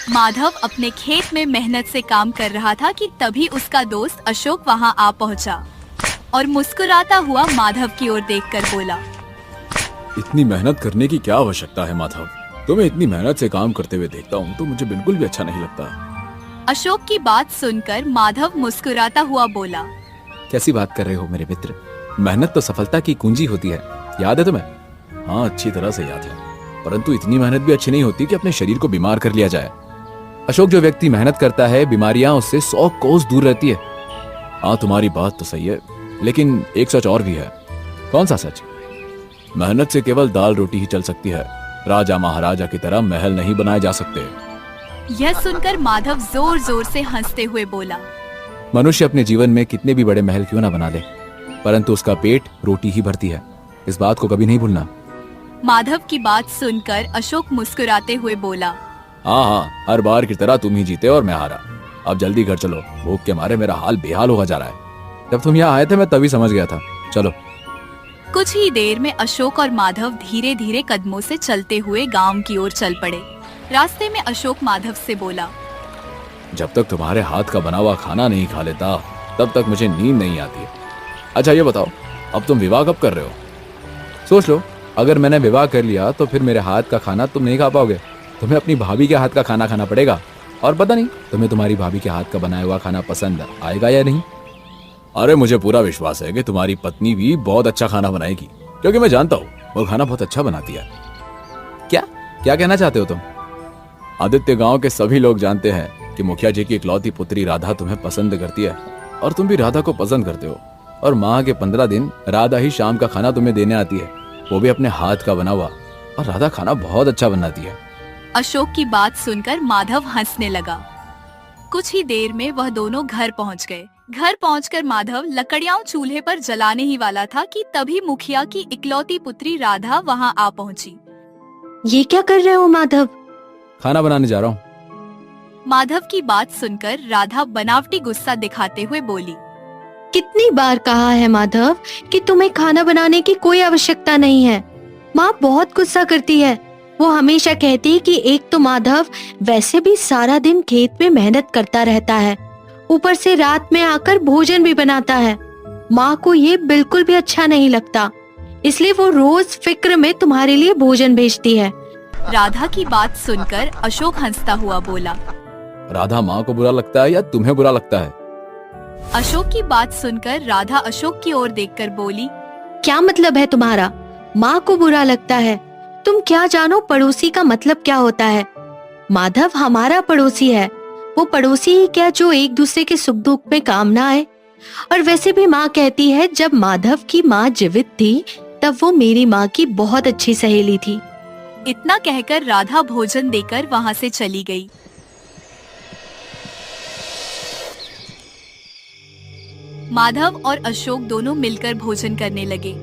माधव अपने खेत में मेहनत से काम कर रहा था कि तभी उसका दोस्त अशोक वहां आ पहुंचा और मुस्कुराता हुआ माधव की ओर देखकर बोला, इतनी मेहनत करने की क्या आवश्यकता है माधव? तुम्हें इतनी मेहनत से काम करते हुए देखता हूँ तो मुझे बिल्कुल भी अच्छा नहीं लगता। अशोक की बात सुनकर माधव मुस्कुराता हुआ बोला, कैसी बात कर रहे हो मेरे मित्र? मेहनत तो सफलता की कुंजी होती है, याद है तुम्हें? हाँ, अच्छी तरह से याद है, परंतु इतनी मेहनत भी अच्छी नहीं होती कि अपने शरीर को बीमार कर लिया जाए। अशोक, जो व्यक्ति मेहनत करता है बीमारियां उससे 100 कोस दूर रहती है। हाँ, तुम्हारी बात तो सही है, लेकिन एक सच और भी है। कौन सा सच? मेहनत से केवल दाल रोटी ही चल सकती है, राजा महाराजा की तरह महल नहीं बनाए जा सकते। यह सुनकर माधव जोर जोर से हंसते हुए बोला, मनुष्य अपने जीवन में कितने भी बड़े महल क्यों ना बना ले, परंतु उसका पेट रोटी ही भरती है। इस बात को कभी नहीं भूलना। माधव की बात सुनकर अशोक मुस्कुराते हुए बोला, हाँ हाँ, हर बार की तरह तुम ही जीते और मैं हारा। अब जल्दी घर चलो, भूख के मारे मेरा हाल बेहाल होगा जा रहा है। जब तुम यहाँ आए थे मैं तभी समझ गया था। चलो। कुछ ही देर में अशोक और माधव धीरे धीरे कदमों से चलते हुए गांव की ओर चल पड़े। रास्ते में अशोक माधव से बोला, जब तक तुम्हारे हाथ का बना हुआ खाना नहीं खा लेता तब तक मुझे नींद नहीं आती है। अच्छा ये बताओ, अब तुम विवाह कब कर रहे हो? सोच लो, अगर मैंने विवाह कर लिया तो फिर मेरे हाथ का खाना तुम नहीं खा पाओगे। तुम्हें अपनी भाभी के हाथ का खाना खाना पड़ेगा, और पता नहीं तुम्हें तुम्हारी भाभी के हाथ का बनाया हुआ खाना पसंद आएगा या नहीं। अरे मुझे पूरा विश्वास है कि तुम्हारी पत्नी भी बहुत अच्छा खाना बनाएगी, क्योंकि मैं जानता हूँ वो खाना बहुत अच्छा बनाती है। क्या क्या कहना चाहते हो तुम? आदित्य गांव के सभी लोग जानते हैं कि मुखिया जी की इकलौती पुत्री राधा तुम्हें पसंद करती है, और तुम भी राधा को पसंद करते हो। और माह के 15 दिन राधा ही शाम का खाना तुम्हें देने आती है, वो भी अपने हाथ का बना हुआ। और राधा खाना बहुत अच्छा बनाती है। अशोक की बात सुनकर माधव हंसने लगा। कुछ ही देर में वह दोनों घर पहुंच गए। घर पहुंचकर माधव लकड़ियां चूल्हे पर जलाने ही वाला था कि तभी मुखिया की इकलौती पुत्री राधा वहां आ पहुंची। ये क्या कर रहे हो माधव? खाना बनाने जा रहा हूँ। माधव की बात सुनकर राधा बनावटी गुस्सा दिखाते हुए बोली, कितनी बार कहा है माधव कि तुम्हें खाना बनाने की कोई आवश्यकता नहीं है। माँ बहुत गुस्सा करती है। वो हमेशा कहती है कि एक तो माधव वैसे भी सारा दिन खेत में मेहनत करता रहता है, ऊपर से रात में आकर भोजन भी बनाता है। माँ को ये बिल्कुल भी अच्छा नहीं लगता, इसलिए वो रोज फिक्र में तुम्हारे लिए भोजन भेजती है। राधा की बात सुनकर अशोक हंसता हुआ बोला, राधा माँ को बुरा लगता है या तुम्हें बुरा लगता है? अशोक की बात सुनकर राधा अशोक की ओर देखकर बोली, क्या मतलब है तुम्हारा? माँ को बुरा लगता है? तुम क्या जानो पड़ोसी का मतलब क्या होता है? माधव हमारा पड़ोसी है। वो पड़ोसी ही क्या जो एक दूसरे के सुख दुख में काम ना आए। और वैसे भी माँ कहती है जब माधव की माँ जीवित थी तब वो मेरी माँ की बहुत अच्छी सहेली थी। इतना कहकर राधा भोजन देकर वहाँ से चली गई। माधव और अशोक दोनों मिलकर भोजन करने लगे।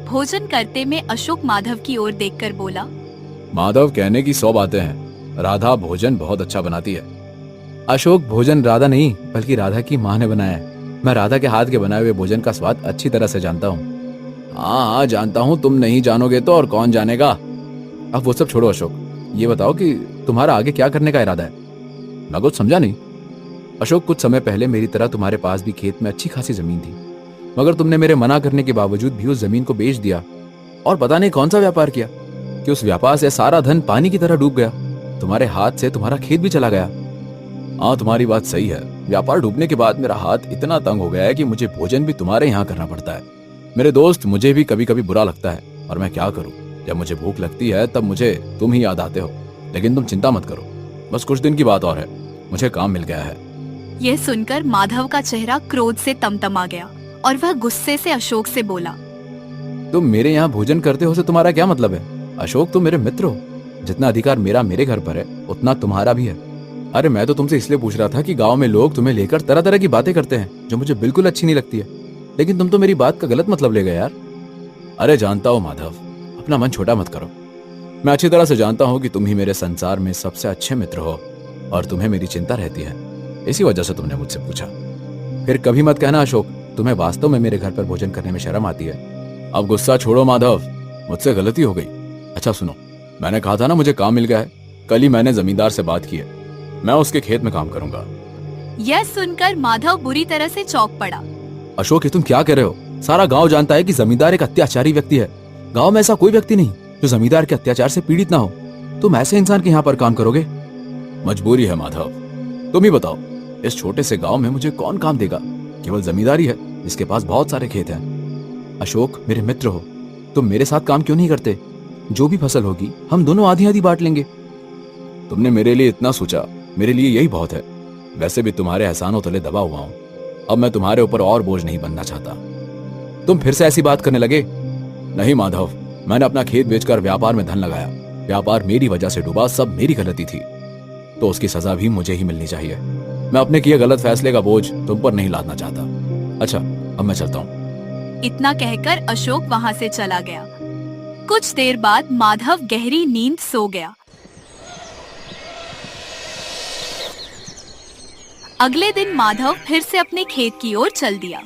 भोजन करते में अशोक माधव की ओर देखकर बोला, माधव कहने की 100 बातें हैं, राधा भोजन बहुत अच्छा बनाती है। अशोक, भोजन राधा नहीं बल्कि राधा की माँ ने बनाया है। मैं राधा के हाथ के बनाए हुए भोजन का स्वाद अच्छी तरह से जानता हूँ। हाँ जानता हूँ, तुम नहीं जानोगे तो और कौन जानेगा। अब वो सब छोड़ो अशोक, ये बताओ कि तुम्हारा आगे क्या करने का इरादा है? मैं कुछ समझा नहीं। अशोक, कुछ समय पहले मेरी तरह तुम्हारे पास भी खेत में अच्छी खासी जमीन थी, मगर तुमने मेरे मना करने के बावजूद भी उस जमीन को बेच दिया और पता नहीं कौन सा व्यापार किया कि उस व्यापार से सारा धन पानी की तरह डूब गया। तुम्हारे हाथ से तुम्हारा खेत भी चला गया। हाँ, तुम्हारी बात सही है। व्यापार डूबने के बाद मेरा हाथ इतना तंग हो गया है कि मुझे भोजन भी तुम्हारे यहाँ करना पड़ता है। मेरे दोस्त, मुझे भी कभी कभी बुरा लगता है, और मैं क्या करूँ? जब मुझे भूख लगती है तब मुझे तुम ही याद आते हो। लेकिन तुम चिंता मत करो, बस कुछ दिन की बात और है, मुझे काम मिल गया है। यह सुनकर माधव का चेहरा क्रोध से तमतमा गया और वह गुस्से से अशोक से बोला, तुम मेरे यहाँ भोजन करते हो से तुम्हारा क्या मतलब है? अशोक, तुम मेरे मित्र हो। जितना अधिकार मेरा मेरे घर पर है उतना तुम्हारा भी है। अरे मैं तो तुमसे इसलिए पूछ रहा था कि गांव में लोग तुम्हें लेकर तरह तरह की बातें करते हैं जो मुझे बिल्कुल अच्छी नहीं लगती है, लेकिन तुम तो मेरी बात का गलत मतलब ले गए यार। अरे जानता हूँ माधव, अपना मन छोटा मत करो। मैं अच्छी तरह से जानता हूँ कि तुम ही मेरे संसार में सबसे अच्छे मित्र हो और तुम्हें मेरी चिंता रहती है, इसी वजह से तुमने मुझसे पूछा। फिर कभी मत कहना अशोक, तुम्हें वास्तव में मेरे घर पर भोजन करने में शर्म आती है। अब गुस्सा छोड़ो माधव, मुझसे गलती हो गई। अच्छा सुनो, मैंने कहा था ना मुझे काम मिल गया है। कल ही मैंने जमींदार से बात की है। मैं उसके खेत में काम करूंगा। यह सुनकर माधव बुरी तरह से चौंक पड़ा। अशोक, ये तुम क्या कह रहे हो? सारा गांव जानता है कि जमींदार एक अत्याचारी व्यक्ति है। गांव में ऐसा कोई व्यक्ति नहीं जो जमींदार के अत्याचार से पीड़ित ना हो। तुम ऐसे इंसान के यहाँ पर काम करोगे? मजबूरी है माधव, तुम ही बताओ, इस छोटे से गांव में मुझे कौन काम देगा? केवल जमींदारी है जिसके पास बहुत सारे खेत हैं। अशोक, मेरे मित्र हो, तुम मेरे साथ काम क्यों नहीं करते? जो भी फसल होगी हम दोनों आधी आधी बांट लेंगे। तुमने मेरे लिए इतना सोचा, मेरे लिए यही बहुत है। वैसे भी तुम्हारे एहसानों तले दबा हुआ हूं। अब मैं तुम्हारे ऊपर और बोझ नहीं बनना चाहता। तुम फिर से ऐसी बात करने लगे? नहीं माधव, मैंने अपना खेत बेचकर व्यापार में धन लगाया। व्यापार मेरी वजह से डूबा, सब मेरी गलती थी, तो उसकी सजा भी मुझे ही मिलनी चाहिए। मैं अपने किए गलत फैसले का बोझ तुम पर नहीं लादना चाहता। अच्छा, अब मैं चलता हूँ। इतना कहकर अशोक वहां से चला गया। कुछ देर बाद माधव गहरी नींद सो गया। अगले दिन माधव फिर से अपने खेत की ओर चल दिया।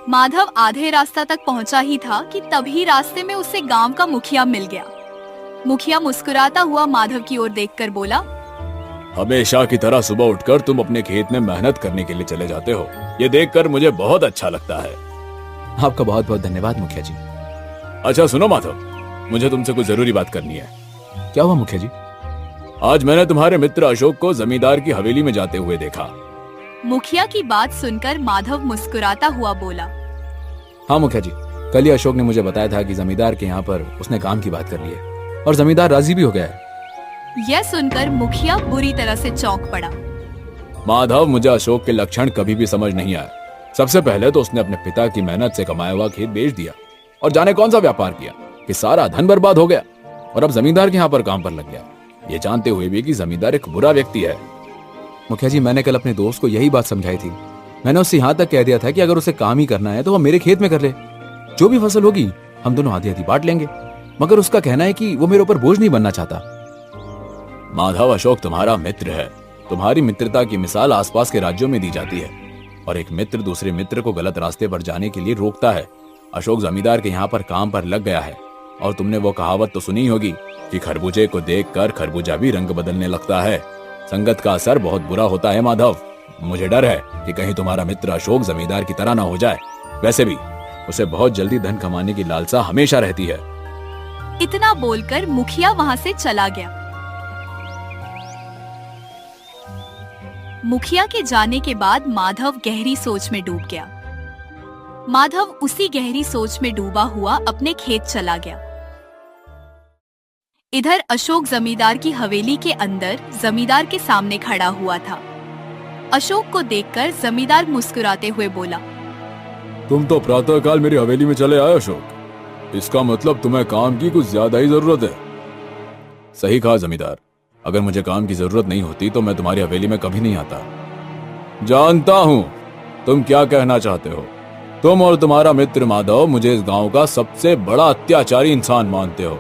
माधव आधे रास्ता तक पहुंचा ही था कि तभी रास्ते में उसे गांव का मुखिया मिल गया। मुखिया मुस्कुराता हुआ माधव की ओर देखकर बोला, हमेशा की तरह सुबह उठकर तुम अपने खेत में मेहनत करने के लिए चले जाते हो, ये देखकर मुझे बहुत अच्छा लगता है। आपका बहुत बहुत धन्यवाद मुखिया जी। अच्छा सुनो माधव, मुझे तुमसे कुछ जरूरी बात करनी है। क्या हुआ मुखिया जी? आज मैंने तुम्हारे मित्र अशोक को जमींदार की हवेली में जाते हुए देखा। मुखिया की बात सुनकर माधव मुस्कुराता हुआ बोला, हाँ मुखिया जी, कल ही अशोक ने मुझे बताया था कि जमींदार के यहाँ पर उसने काम की बात कर ली है और जमींदार राजी भी हो गया है। यह सुनकर मुखिया बुरी तरह से चौंक पड़ा। माधव, मुझे अशोक के लक्षण कभी भी समझ नहीं आया। सबसे पहले तो उसने अपने पिता की मेहनत से कमाया हुआ खेत बेच दिया और जाने कौन सा व्यापार किया कि सारा धन बर्बाद हो गया और अब जमींदार के यहाँ पर काम पर लग गया, ये जानते हुए भी कि जमींदार एक बुरा व्यक्ति है। मुखिया जी, मैंने कल अपने दोस्त को यही बात समझाई थी। मैंने उससे यहाँ तक कह दिया था कि अगर उसे काम ही करना है तो वह मेरे खेत में कर ले, जो भी फसल होगी हम दोनों आधी आधी बांट लेंगे। मगर उसका कहना है कि वो मेरे ऊपर बोझ नहीं बनना चाहता। माधव, अशोक तुम्हारा मित्र है। तुम्हारी मित्रता की मिसाल आसपास के राज्यों में दी जाती है और एक मित्र दूसरे मित्र को गलत रास्ते पर जाने के लिए रोकता है। अशोक जमींदार के यहाँ पर काम पर लग गया है और तुमने वो कहावत तो सुनी होगी कि खरबूजे को देखकर खरबूजा भी रंग बदलने लगता है। संगत का असर बहुत बुरा होता है माधव। मुझे डर है कि कहीं तुम्हारा मित्र अशोक जमींदार की तरह ना हो जाए। वैसे भी उसे बहुत जल्दी धन कमाने की लालसा हमेशा रहती है। इतना बोलकर मुखिया वहां से चला गया। मुखिया के जाने के बाद माधव गहरी सोच में डूब गया। माधव उसी गहरी सोच में डूबा हुआ अपने खेत चला गया। इधर अशोक जमींदार की हवेली के अंदर जमींदार के सामने खड़ा हुआ था। अशोक को देखकर जमींदार मुस्कुराते हुए बोला, तुम तो प्रातःकाल मेरी हवेली में चले आए अशोक। इसका मतलब तुम्हें काम की कुछ ज्यादा ही जरूरत है। सही कहा जमींदार, अगर मुझे काम की जरूरत नहीं होती तो मैं तुम्हारी हवेली में कभी नहीं आता। जानता हूँ तुम क्या कहना चाहते हो। तुम और तुम्हारा मित्र माधव मुझे इस गांव का सबसे बड़ा अत्याचारी इंसान मानते हो,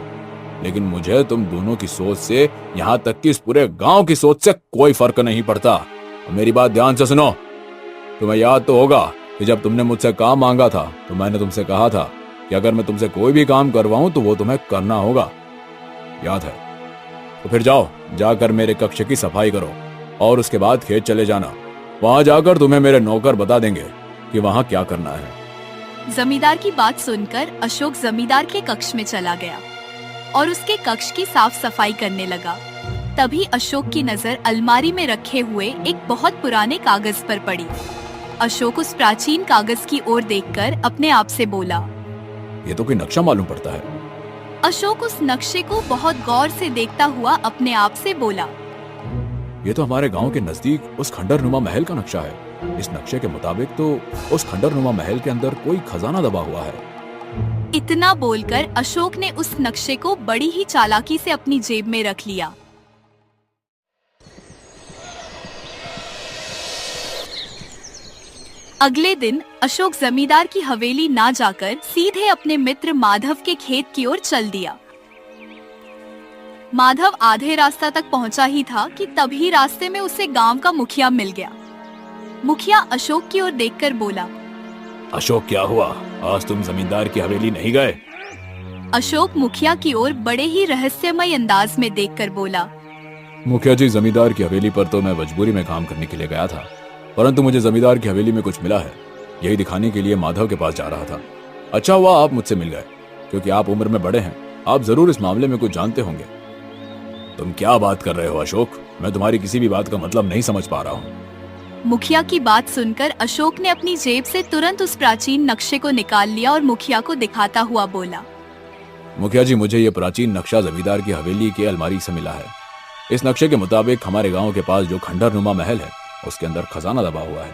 लेकिन मुझे तुम दोनों की सोच से, यहाँ तक कि इस पूरे गांव की सोच से कोई फर्क नहीं पड़ता। और मेरी बात ध्यान से सुनो। तुम्हें याद तो होगा कि जब तुमने मुझसे काम मांगा था तो मैंने तुमसे कहा था कि अगर मैं तुमसे कोई भी काम करवाऊं तो वो तुम्हें करना होगा। याद है? तो फिर जाओ, जाकर मेरे कक्ष की सफाई करो और उसके बाद खेत चले जाना। वहां जाकर तुम्हें मेरे नौकर बता देंगे कि वहां क्या करना है। जमींदार की बात सुनकर अशोक जमींदार के कक्ष में चला गया और उसके कक्ष की साफ सफाई करने लगा। तभी अशोक की नजर अलमारी में रखे हुए एक बहुत पुराने कागज पर पड़ी। अशोक उस प्राचीन कागज की ओर देखकर अपने आप से बोला, ये तो कोई नक्शा मालूम पड़ता है। अशोक उस नक्शे को बहुत गौर से देखता हुआ अपने आप से बोला, ये तो हमारे गांव के नजदीक उस खंडरनुमा महल का नक्शा है। इस नक्शे के मुताबिक तो उस खंडरनुमा महल के अंदर कोई खजाना दबा हुआ है। इतना बोलकर अशोक ने उस नक्शे को बड़ी ही चालाकी से अपनी जेब में रख लिया। अगले दिन अशोक जमींदार की हवेली ना जाकर सीधे अपने मित्र माधव के खेत की ओर चल दिया। माधव आधे रास्ता तक पहुंचा ही था कि तभी रास्ते में उसे गांव का मुखिया मिल गया। मुखिया अशोक की ओर देखकर बोला, अशोक क्या हुआ, आज तुम जमींदार की हवेली नहीं गए? अशोक मुखिया की ओर बड़े ही रहस्यमय अंदाज में देखकर बोला, मुखिया जी, जमींदार की हवेली पर तो मैं मजबूरी में काम करने के लिए गया था, परंतु मुझे जमींदार की हवेली में कुछ मिला है। यही दिखाने के लिए माधव के पास जा रहा था। अच्छा हुआ आप मुझसे मिल गए, क्योंकि आप उम्र में बड़े हैं, आप जरूर इस मामले में कुछ जानते होंगे। तुम क्या बात कर रहे हो अशोक? मैं तुम्हारी किसी भी बात का मतलब नहीं समझ पा रहा हूँ। मुखिया की बात सुनकर अशोक ने अपनी जेब से तुरंत उस प्राचीन नक्शे को निकाल लिया और मुखिया को दिखाता हुआ बोला, मुखिया जी, मुझे ये प्राचीन नक्शा जमींदार की हवेली के अलमारी से मिला है। इस नक्शे के मुताबिक हमारे गांव के पास जो खंडरनुमा महल है, उसके अंदर खजाना दबा हुआ है।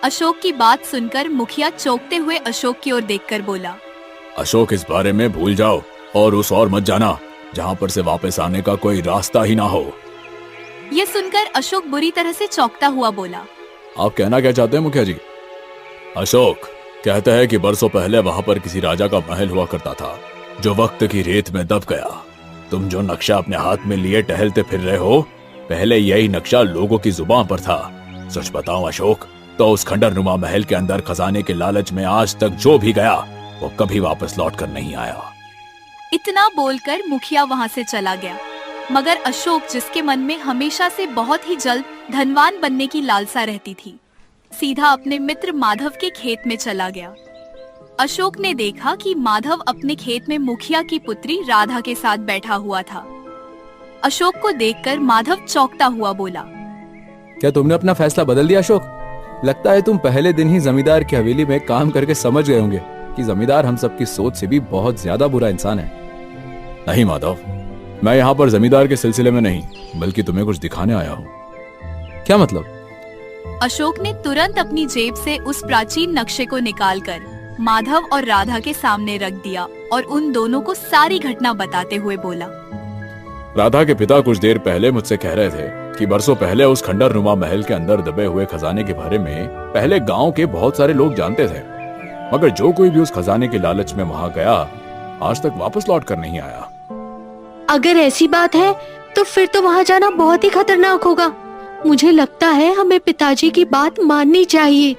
अशोक की बात सुनकर मुखिया चौंकते हुए अशोक की ओर देखकर बोला, अशोक, इस बारे में भूल जाओ और उस और मत जाना जहाँ पर से वापस आने का कोई रास्ता ही ना हो। ये सुनकर अशोक बुरी तरह से चौंकता हुआ बोला, आप कहना क्या चाहते हैं मुखिया जी? अशोक, कहते हैं कि बरसों पहले वहाँ पर किसी राजा का महल हुआ करता था, जो वक्त की रेत में दब गया। तुम जो नक्शा अपने हाथ में लिए टहलते फिर रहे हो, पहले यही नक्शा लोगों की जुबान पर था। सच बताऊं अशोक, तो उस खंडरनुमा महल के अंदर खजाने के लालच में आज तक जो भी गया, वो कभी वापस लौट कर नहीं आया। इतना बोलकर मुखिया वहाँ से चला गया। मगर अशोक, जिसके मन में हमेशा से बहुत ही जल्द धनवान बनने की लालसा रहती थी, सीधा अपने मित्र माधव के खेत में चला गया। अशोक ने देखा कि माधव अपने खेत में मुखिया की पुत्री राधा के साथ बैठा हुआ था। अशोक को देखकर माधव चौंकता हुआ बोला, क्या तुमने अपना फैसला बदल दिया अशोक? लगता है तुम पहले दिन ही जमींदार की हवेली में काम करके समझ गए होंगे कि जमींदार हम सबकी सोच से भी बहुत ज्यादा बुरा इंसान है। नहीं माधव, मैं यहाँ पर जमींदार के सिलसिले में नहीं, बल्कि तुम्हें कुछ दिखाने आया हूँ। क्या मतलब? अशोक ने तुरंत अपनी जेब से उस प्राचीन नक्शे को निकालकर माधव और राधा के सामने रख दिया और उन दोनों को सारी घटना बताते हुए बोला, राधा के पिता कुछ देर पहले मुझसे कह रहे थे कि बरसों पहले उस खंडरनुमा महल के अंदर दबे हुए खजाने के बारे में पहले गांव के बहुत सारे लोग जानते थे, मगर जो कोई भी उस खजाने के लालच में वहां गया, आज तक वापस लौट कर नहीं आया। अगर ऐसी बात है तो फिर तो वहाँ जाना बहुत ही खतरनाक होगा। मुझे लगता है हमें पिताजी की बात माननी चाहिए।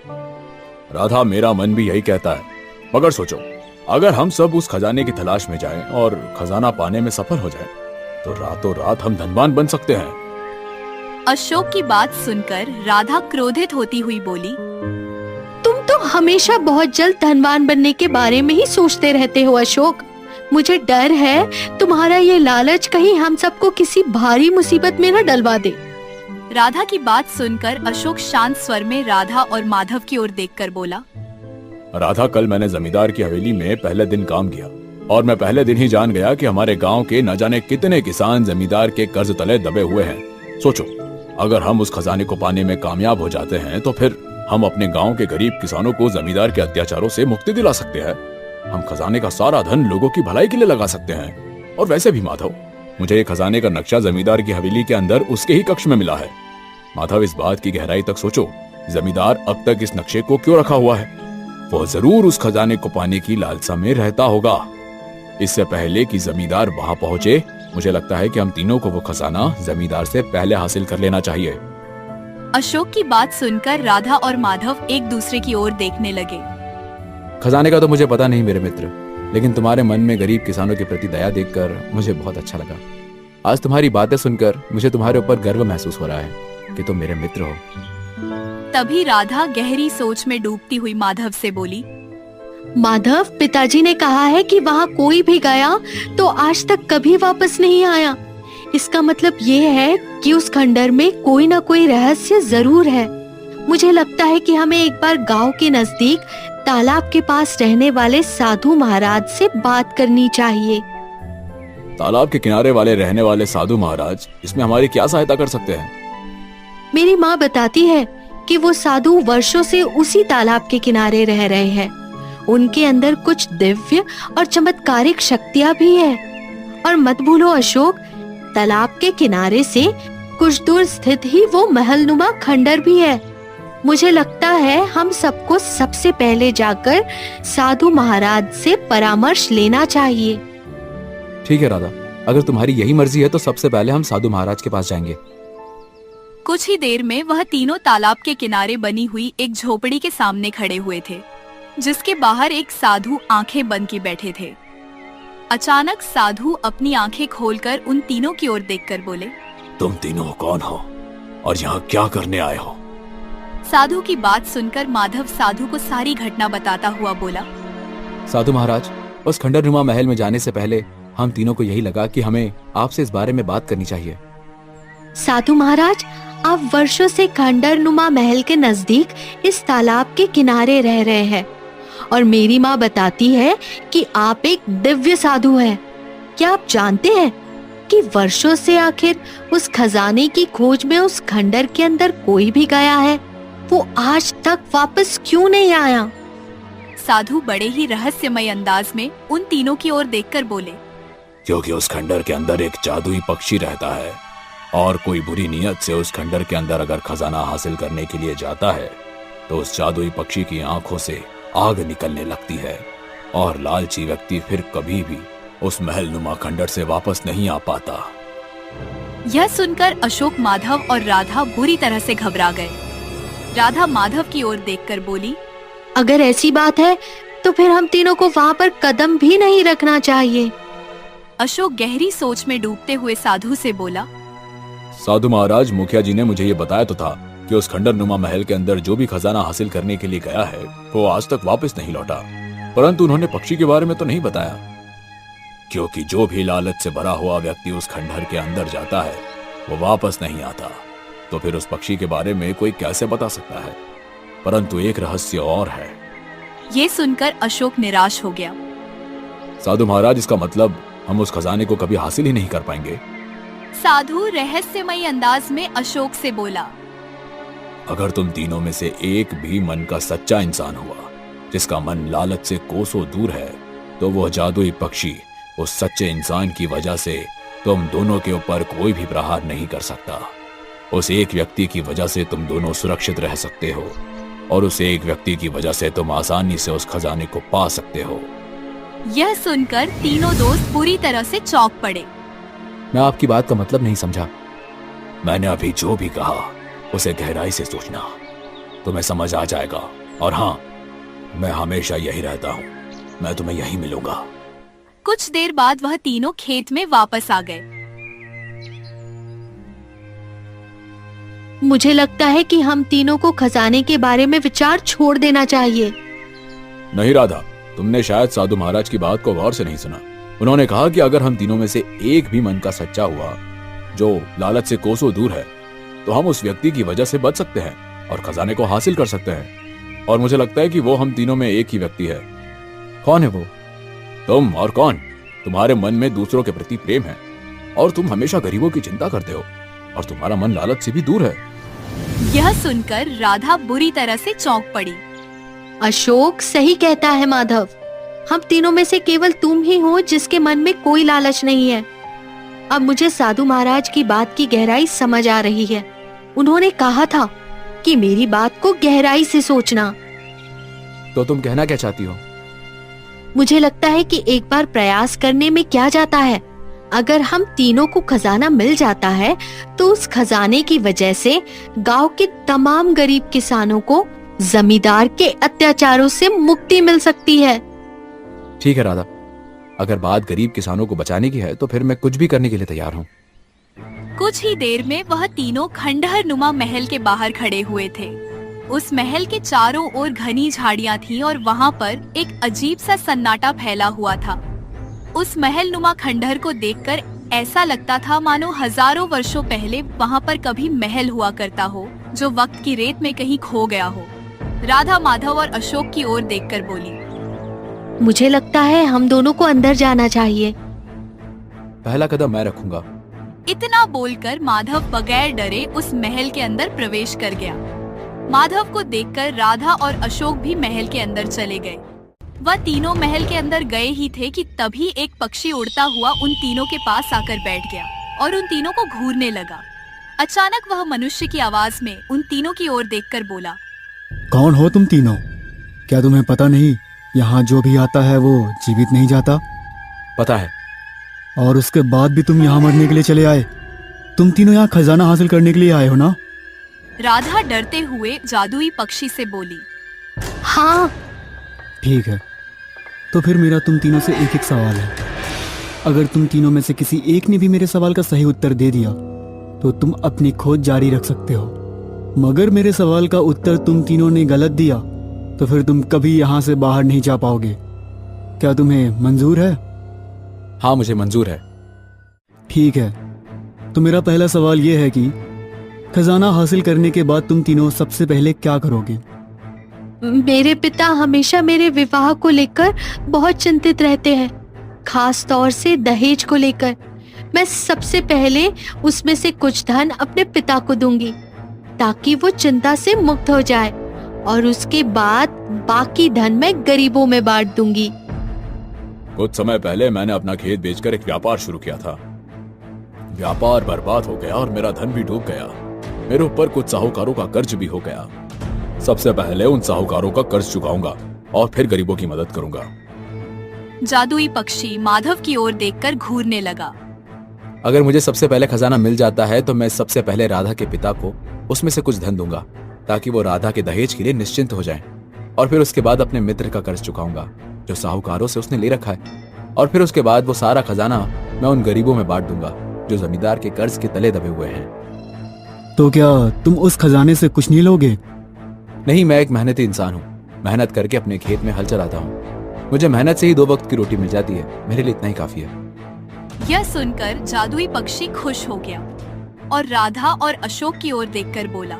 राधा, मेरा मन भी यही कहता है, मगर सोचो, अगर हम सब उस खजाने की तलाश में जाएं और खजाना पाने में सफल हो जाएं, तो रातों रात हम धनवान बन सकते हैं। अशोक की बात सुनकर राधा क्रोधित होती हुई बोली, तुम तो हमेशा बहुत जल्द धनवान बनने के बारे में ही सोचते रहते हो अशोक। मुझे डर है तुम्हारा ये लालच कहीं हम सबको किसी भारी मुसीबत में न डलवा दे। राधा की बात सुनकर अशोक शांत स्वर में राधा और माधव की ओर देखकर बोला, राधा, कल मैंने जमींदार की हवेली में पहले दिन काम किया और मैं पहले दिन ही जान गया कि हमारे गांव के न जाने कितने किसान जमींदार के कर्ज तले दबे हुए हैं। सोचो, अगर हम उस खजाने को पाने में कामयाब हो जाते हैं तो फिर हम अपने गांव के गरीब किसानों को जमींदार के अत्याचारों से मुक्ति दिला सकते हैं। हम खजाने का सारा धन लोगों की भलाई के लिए लगा सकते हैं। और वैसे भी माधव, मुझे ये खजाने का नक्शा जमींदार की हवेली के अंदर उसके ही कक्ष में मिला है। माधव, इस बात की गहराई तक सोचो, जमींदार अब तक इस नक्शे को क्यों रखा हुआ है? वो जरूर उस खजाने को पाने की लालसा में रहता होगा। इससे पहले कि जमींदार वहां पहुंचे, मुझे लगता है कि हम तीनों को वो खजाना जमींदार से पहले हासिल कर लेना चाहिए। अशोक की बात सुनकर राधा और माधव एक दूसरे की ओर देखने लगे। खजाने का तो मुझे पता नहीं मेरे मित्र, लेकिन तुम्हारे मन में गरीब किसानों के प्रति दया देखकर मुझे बहुत अच्छा लगा। आज तुम्हारी बातें सुनकर मुझे तुम्हारे ऊपर गर्व महसूस हो रहा है कि तुम मेरे मित्र हो। तभी राधा गहरी सोच में डूबती हुई माधव से बोली, माधव, पिताजी ने कहा है कि वहाँ कोई भी गया तो आज तक कभी वापस नहीं आया। इसका मतलब ये है कि उस खंडर में कोई ना कोई रहस्य जरूर है। मुझे लगता है कि हमें एक बार गांव के नजदीक तालाब के पास रहने वाले साधु महाराज से बात करनी चाहिए। तालाब के किनारे वाले रहने वाले साधु महाराज इसमें हमारी क्या सहायता कर सकते हैं? मेरी माँ बताती है कि वो साधु वर्षों से उसी तालाब के किनारे रह रहे हैं। उनके अंदर कुछ दिव्य और चमत्कारिक शक्तियाँ भी है। और मत भूलो अशोक, तालाब के किनारे से कुछ दूर स्थित ही वो महलनुमा खंडर भी है। मुझे लगता है हम सबको सबसे पहले जाकर साधु महाराज से परामर्श लेना चाहिए। ठीक है राधा, अगर तुम्हारी यही मर्जी है तो सबसे पहले हम साधु महाराज के पास जाएंगे। कुछ ही देर में वह तीनों तालाब के किनारे बनी हुई एक झोपड़ी के सामने खड़े हुए थे, जिसके बाहर एक साधु आंखें बंद किए बैठे थे। अचानक साधु अपनी आंखें खोलकर उन तीनों की ओर देखकर बोले, तुम तीनों कौन हो और यहाँ क्या करने आए हो? साधु की बात सुनकर माधव साधु को सारी घटना बताता हुआ बोला। साधु महाराज, उस खंडरनुमा महल में जाने से पहले हम तीनों को यही लगा कि हमें आपसे इस बारे में बात करनी चाहिए। साधु महाराज, आप वर्षों से खंडरनुमा महल के नजदीक इस तालाब के किनारे रह रहे हैं और मेरी माँ बताती है कि आप एक दिव्य साधु हैं। क्या आप जानते हैं कि वर्षों से आखिर उस खजाने की खोज में उस खंडर के अंदर कोई भी गया है? वो आज तक वापस क्यों नहीं आया? साधु बड़े ही रहस्यमय अंदाज में उन तीनों की ओर देखकर बोले। क्योंकि उस खंडर के अंदर एक जादुई पक्षी रहता है और कोई बुरी नीयत से उस खंडर के अंदर अगर खजाना हासिल करने के लिए जाता है तो उस जादुई पक्षी की आंखों से आग निकलने लगती है और लालची व्यक्ति फिर कभी भी उस महल नुमा खंडर से वापस नहीं आ पाता। यह सुनकर अशोक, माधव और राधा बुरी तरह से घबरा गए। राधा माधव की ओर देखकर बोली, अगर ऐसी बात है तो फिर हम तीनों को वहाँ पर कदम भी नहीं रखना चाहिए। अशोक गहरी सोच में डूबते हुए साधु से बोला। साधु महाराज, मुखिया जी ने मुझे ये बताया तो था कि उस खंडरनुमा महल के अंदर जो भी खजाना हासिल करने के लिए गया है वो आज तक वापस नहीं लौटा, परंतु उन्होंने पक्षी के बारे में तो नहीं बताया। क्योंकि जो भी लालच से भरा हुआ व्यक्ति उस खंडर के अंदर जाता है वो वापस नहीं आता, तो फिर उस पक्षी के बारे में कोई कैसे बता सकता है? परंतु एक रहस्य और है। ये सुनकर अशोक निराश हो गया। साधु महाराज, इसका मतलब हम उस खजाने को कभी हासिल ही नहीं कर पाएंगे। साधु रहस्यमयी अंदाज में अशोक से बोला। अगर तुम तीनों में से एक भी मन का सच्चा इंसान हुआ जिसका मन लालच से कोसों दूर है, तो वह जादुई पक्षी उस सच्चे इंसान की वजह से तुम दोनों के ऊपर कोई भी प्रहार नहीं कर सकता। उस एक व्यक्ति की वजह से तुम दोनों सुरक्षित रह सकते हो और उस एक व्यक्ति की वजह से तुम आसानी से उस खजाने को पा सकते हो। यह सुनकर तीनों दोस्त पूरी तरह से चौंक पड़े। मैं आपकी बात का मतलब नहीं समझा। मैंने अभी जो भी कहा उसे गहराई से सोचना, तुम्हें समझ आ जाएगा। और हाँ, मैं हमेशा यही रहता हूँ, मैं तुम्हें यही मिलूंगा। कुछ देर बाद वह तीनों खेत में वापस आ गए। मुझे लगता है कि हम तीनों को खजाने के बारे में विचार छोड़ देना चाहिए। नहीं राधा, तुमने शायद साधु महाराज की बात को गौर से नहीं सुना। उन्होंने कहा कि अगर हम तीनों में से एक भी मन का सच्चा हुआ जो लालच से कोसों दूर है, तो हम उस व्यक्ति की वजह से बच सकते हैं और खजाने को हासिल कर सकते हैं। और मुझे लगता है कि वो हम तीनों में एक ही व्यक्ति है। कौन है वो? तुम। और कौन? तुम्हारे मन में दूसरों के प्रति प्रेम है और तुम हमेशा गरीबों की चिंता करते हो और तुम्हारा मन लालच से भी दूर है। यह सुनकर राधा बुरी तरह से चौंक पड़ी। अशोक सही कहता है माधव, हम तीनों में से केवल तुम ही हो जिसके मन में कोई लालच नहीं है। अब मुझे साधु महाराज की बात की गहराई समझ आ रही है। उन्होंने कहा था कि मेरी बात को गहराई से सोचना। तो तुम कहना क्या चाहती हो? मुझे लगता है कि एक बार प्रयास करने में क्या जाता है। अगर हम तीनों को खजाना मिल जाता है तो उस खजाने की वजह से गांव के तमाम गरीब किसानों को जमींदार के अत्याचारों से मुक्ति मिल सकती है। ठीक है राधा, अगर बात गरीब किसानों को बचाने की है तो फिर मैं कुछ भी करने के लिए तैयार हूँ। कुछ ही देर में वह तीनों खंडहरनुमा महल के बाहर खड़े हुए थे। उस महल के चारों ओर घनी झाड़ियां थीं और वहां पर एक अजीब सा सन्नाटा फैला हुआ था। उस महलनुमा खंडहर को देखकर ऐसा लगता था मानो हजारों वर्षों पहले वहां पर कभी महल हुआ करता हो जो वक्त की रेत में कहीं खो गया हो। राधा माधव और अशोक की ओर देखकर बोली। मुझे लगता है हम दोनों को अंदर जाना चाहिए। पहला कदम मैं रखूंगा। इतना बोलकर माधव बगैर डरे उस महल के अंदर प्रवेश कर गया। माधव को देखकर राधा और अशोक भी महल के अंदर चले गए। वह तीनों महल के अंदर गए ही थे कि तभी एक पक्षी उड़ता हुआ उन तीनों के पास आकर बैठ गया और उन तीनों को घूरने लगा। अचानक वह मनुष्य की आवाज में उन तीनों की ओर देखकर बोला। कौन हो तुम तीनों? क्या तुम्हें पता नहीं यहाँ जो भी आता है वो जीवित नहीं जाता? पता है। और उसके बाद भी तुम यहाँ मरने के लिए चले आए? तुम तीनों यहाँ खजाना हासिल करने के लिए आए हो ना? राधा डरते हुए जादुई पक्षी से बोली। हाँ। ठीक है, तो फिर मेरा तुम तीनों से एक एक सवाल है। अगर तुम तीनों में से किसी एक ने भी मेरे सवाल का सही उत्तर दे दिया तो तुम अपनी खोज जारी रख सकते हो। मगर मेरे सवाल का उत्तर तुम तीनों ने गलत दिया तो फिर तुम कभी यहाँ से बाहर नहीं जा पाओगे। क्या तुम्हें मंजूर है? हाँ, मुझे मंजूर है। ठीक है, तो मेरा पहला सवाल यह है कि खजाना हासिल करने के बाद तुम तीनों सबसे पहले क्या करोगे? मेरे पिता हमेशा मेरे विवाह को लेकर बहुत चिंतित रहते हैं, खास तौर से दहेज को लेकर। मैं सबसे पहले उसमें से कुछ धन अपने पिता को दूंगी ताकि वो चिंता से मुक्त हो जाए, और उसके बाद बाकी धन मैं गरीबों में बांट दूंगी। कुछ समय पहले मैंने अपना खेत बेचकर एक व्यापार शुरू किया था। व्यापार बर्बाद हो गया और मेरा धन भी डूब गया। मेरे ऊपर कुछ साहूकारों का कर्ज भी हो गया। सबसे पहले उन साहूकारों का कर्ज चुकाऊंगा और फिर गरीबों की मदद करूंगा। जादुई पक्षी माधव की ओर देखकर घूरने लगा। अगर मुझे सबसे पहले खजाना मिल जाता है तो मैं सबसे पहले राधा के पिता को उसमें से कुछ धन दूंगा ताकि वो राधा के दहेज के लिए निश्चिंत हो जाएं। और फिर उसके बाद अपने मित्र का कर्ज चुकाऊंगा जो साहूकारों से उसने ले रखा है। और फिर उसके बाद वो सारा खजाना मैं उन गरीबों में बांट दूंगा जो जमींदार के कर्ज के तले दबे हुए हैं। तो क्या तुम उस खजाने से कुछ नहीं लोगे? नहीं, मैं एक मेहनती इंसान हूँ। मेहनत करके अपने खेत में हल चलाता हूँ। मुझे मेहनत से ही 2 वक्त की रोटी मिल जाती है। मेरे लिए इतना ही काफी है। यह सुनकर जादुई पक्षी खुश हो गया और राधा और अशोक की ओर देखकर बोला,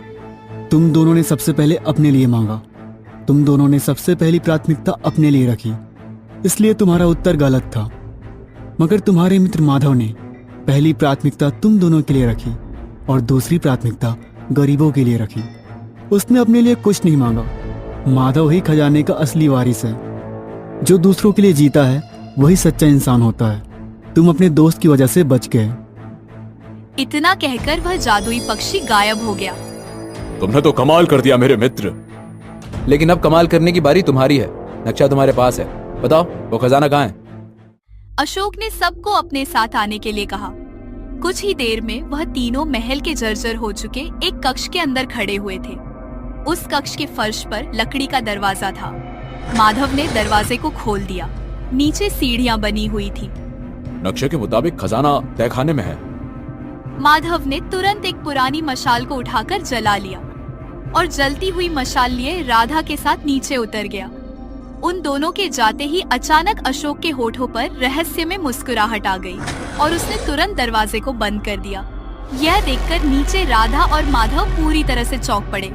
तुम दोनों ने सबसे पहले अपने लिए मांगा। तुम दोनों ने सबसे पहली प्राथमिकता अपने लिए रखी, इसलिए तुम्हारा उत्तर गलत था। मगर तुम्हारे मित्र माधव ने पहली प्राथमिकता तुम दोनों के लिए रखी और दूसरी प्राथमिकता गरीबों के लिए रखी। उसने अपने लिए कुछ नहीं मांगा। माधव ही खजाने का असली वारिस है। जो दूसरों के लिए जीता है वही सच्चा इंसान होता है। तुम अपने दोस्त की वजह से बच गए। इतना कहकर वह जादुई पक्षी गायब हो गया। तुमने तो कमाल कर दिया मेरे मित्र। लेकिन अब कमाल करने की बारी तुम्हारी है। नक्शा तुम्हारे पास है, बताओ वो खजाना कहाँ है? अशोक ने सबको अपने साथ आने के लिए कहा। कुछ ही देर में वह तीनों महल के जर्जर हो चुके एक कक्ष के अंदर खड़े हुए थे। उस कक्ष के फर्श पर लकड़ी का दरवाजा था। माधव ने दरवाजे को खोल दिया। नीचे सीढ़ियां बनी हुई थी। नक्शे के मुताबिक खजाना तहखाने में है। माधव ने तुरंत एक पुरानी मशाल को उठाकर जला लिया और जलती हुई मशाल लिए राधा के साथ नीचे उतर गया। उन दोनों के जाते ही अचानक अशोक के होठों पर रहस्य में मुस्कुराहट आ गई और उसने तुरंत दरवाजे को बंद कर दिया। यह देखकर नीचे राधा और माधव पूरी तरह से चौंक पड़े।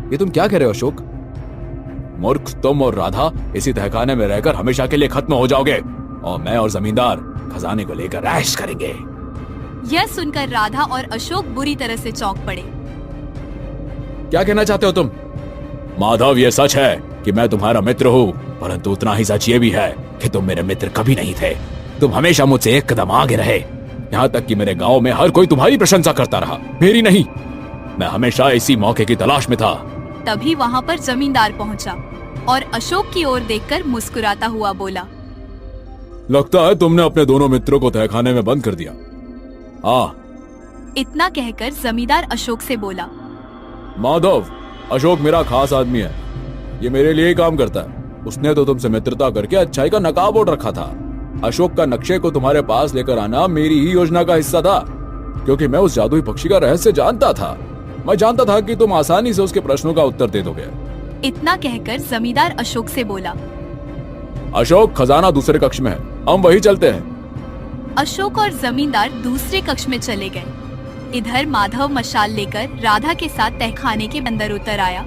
ये तुम क्या कह रहे हो अशोक? मूर्ख, तुम और राधा इसी तहखाने में रहकर हमेशा के लिए खत्म हो जाओगे और मैं और जमींदार खजाने को लेकर ऐश करेंगे। यह सुनकर राधा और अशोक बुरी तरह से चौंक पड़े। क्या कहना चाहते हो तुम? माधव, ये सच है कि मैं तुम्हारा मित्र हूँ, परंतु उतना ही सच ये भी है कि तुम मेरे मित्र कभी नहीं थे। तुम हमेशा मुझसे एक कदम आगे रहे। यहाँ तक कि मेरे गांव में हर कोई तुम्हारी प्रशंसा करता रहा, मेरी नहीं। मैं हमेशा इसी मौके की तलाश में था। तभी वहाँ पर जमींदार पहुँचा और अशोक की ओर देखकर मुस्कुराता हुआ बोला, लगता है तुमने अपने दोनों मित्रों को तहखाने में बंद कर दिया। हाँ। इतना कहकर जमींदार अशोक से बोला, माधव, अशोक मेरा खास आदमी है। ये मेरे लिए ही काम करता है। उसने तो तुमसे मित्रता करके अच्छाई का नकाब ओढ़ रखा था। अशोक का नक्शे को तुम्हारे पास लेकर आना मेरी ही योजना का हिस्सा था, क्योंकि मैं उस जादुई पक्षी का रहस्य जानता था। मैं जानता था कि तुम आसानी से उसके प्रश्नों का उत्तर दे दोगे। इतना कहकर जमींदार अशोक से बोला, अशोक, खजाना दूसरे कक्ष में है, हम वही चलते हैं। अशोक और जमींदार दूसरे कक्ष में चले गए। इधर माधव मशाल लेकर राधा के साथ तहखाने के अंदर उतर आया।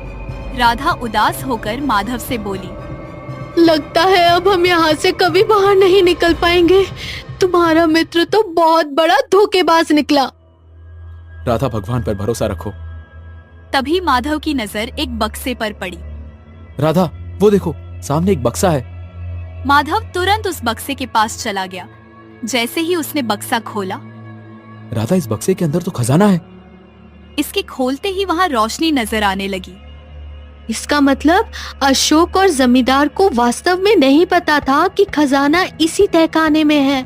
राधा उदास होकर माधव से बोली, लगता है अब हम यहाँ से कभी बाहर नहीं निकल पाएंगे। तुम्हारा मित्र तो बहुत बड़ा धोखेबाज निकला। राधा, भगवान पर भरोसा रखो। तभी माधव की नजर एक बक्से पर पड़ी। राधा, वो देखो, सामने एक बक्सा है। माधव तुरंत उस बक्से के पास चला गया। जैसे ही उसने बक्सा खोला, राधा, इस बक्से के अंदर तो खजाना है। इसके खोलते ही वहाँ रोशनी नजर आने लगी। इसका मतलब अशोक और जमींदार को वास्तव में नहीं पता था कि खजाना इसी तहखाने में है।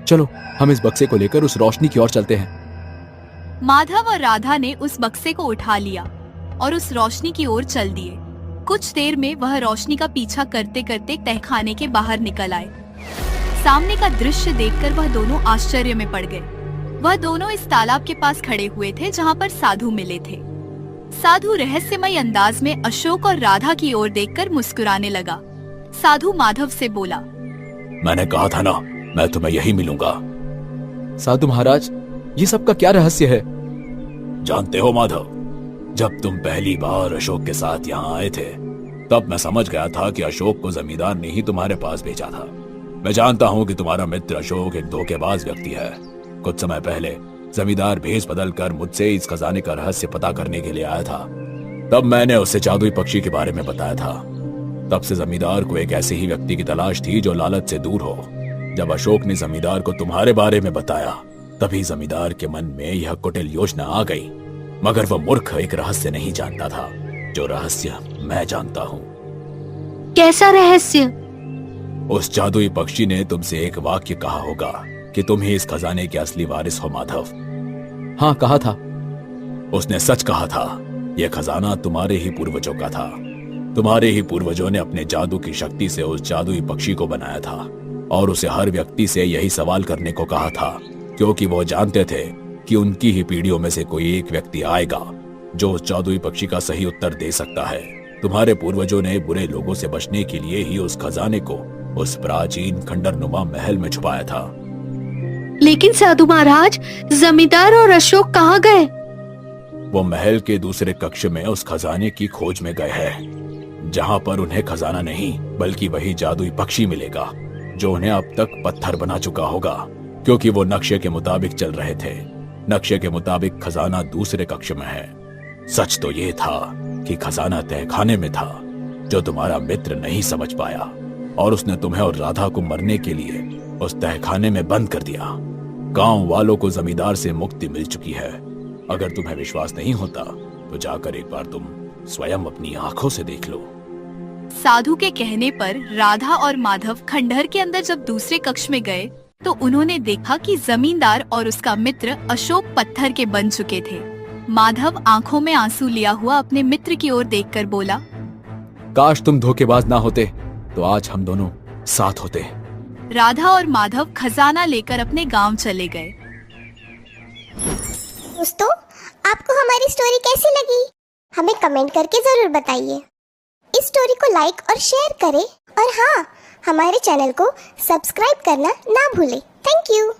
चलो, हम इस बक्से को लेकर उस रोशनी की ओर चलते हैं। माधव और राधा ने उस बक्से को उठा लिया और उस रोशनी की ओर चल दिए। कुछ देर में वह रोशनी का पीछा करते करते तहखाने के बाहर निकल आए। सामने का दृश्य देखकर वह दोनों आश्चर्य में पड़ गए। वह दोनों इस तालाब के पास खड़े हुए थे जहाँ पर साधु मिले थे। साधु रहस्यमय अंदाज में अशोक और राधा की ओर देखकर मुस्कुराने लगा। साधु माधव से बोला, मैंने कहा था ना, मैं तुम्हें यही मिलूंगा। साधु महाराज, ये सब का क्या रहस्य है? जानते हो माधव, जब तुम पहली बार अशोक के साथ यहाँ आए थे तब मैं समझ गया था कि अशोक को जमींदार ने ही तुम्हारे पास भेजा था। मैं जानता हूँ कि तुम्हारा मित्र अशोक एक धोखेबाज व्यक्ति है। कुछ समय पहले जमींदार भेष बदल कर मुझसे इस खजाने का रहस्य पता करने के लिए आया था। तब मैंने उसे जादुई पक्षी के बारे में बताया था। तब से जमींदार को एक ऐसे ही व्यक्ति की तलाश थी जो लालच से दूर हो। जब अशोक ने जमींदार को तुम्हारे बारे में बताया तभी जमींदार के मन में यह कुटिल योजना आ गई, मगर वह मूर्ख एक रहस्य नहीं जानता था जो रहस्य मैं जानता हूँ। कैसा रहस्य? उस जादुई पक्षी ने तुमसे एक वाक्य कहा होगा कि तुम ही इस खजाने के असली वारिस हो माधव। हाँ, कहा था। उसने सच कहा था। यह खजाना तुम्हारे ही पूर्वजों का था। तुम्हारे ही पूर्वजों ने अपने जादू की शक्ति से उस जादुई पक्षी को बनाया था और उसे हर व्यक्ति से यही सवाल करने को कहा था, क्योंकि वो जानते थे कि उनकी ही पीढ़ियों में से कोई एक व्यक्ति आएगा जो उस जादुई पक्षी का सही उत्तर दे सकता है। तुम्हारे पूर्वजों ने बुरे लोगों से बचने के लिए ही उस खजाने को उस प्राचीन खंडरनुमा महल में छुपाया था। लेकिन साधु महाराज, जमींदार और अशोक कहाँ गए? वो महल के दूसरे कक्ष में उस खजाने की खोज में गए हैं, जहाँ पर उन्हें खजाना नहीं बल्कि वही जादुई पक्षी मिलेगा जो उन्हें अब तक पत्थर बना चुका होगा, क्योंकि वो नक्शे के मुताबिक चल रहे थे। नक्शे के मुताबिक खजाना दूसरे कक्ष में है। सच तो ये था कि खजाना तहखाने में था जो तुम्हारा मित्र नहीं समझ पाया और उसने तुम्हें और राधा को मरने के लिए उस तहखाने में बंद कर दिया। गांव वालों को जमींदार से मुक्ति मिल चुकी है। अगर तुम्हें विश्वास नहीं होता तो जाकर एक बार तुम स्वयं अपनी आंखों से देख लो। साधु के कहने पर राधा और माधव खंडहर के अंदर जब दूसरे कक्ष में गए तो उन्होंने देखा कि जमींदार और उसका मित्र अशोक पत्थर के बन चुके थे। माधव आंखों में आंसू लिया हुआ अपने मित्र की ओर देखकर बोला, काश तुम धोखेबाज ना होते तो आज हम दोनों साथ होते। राधा और माधव खजाना लेकर अपने गांव चले गए। दोस्तों, आपको हमारी स्टोरी कैसी लगी? हमें कमेंट करके जरूर बताइए। इस स्टोरी को लाइक और शेयर करें और हाँ, हमारे चैनल को सब्सक्राइब करना ना भूलें। Thank you.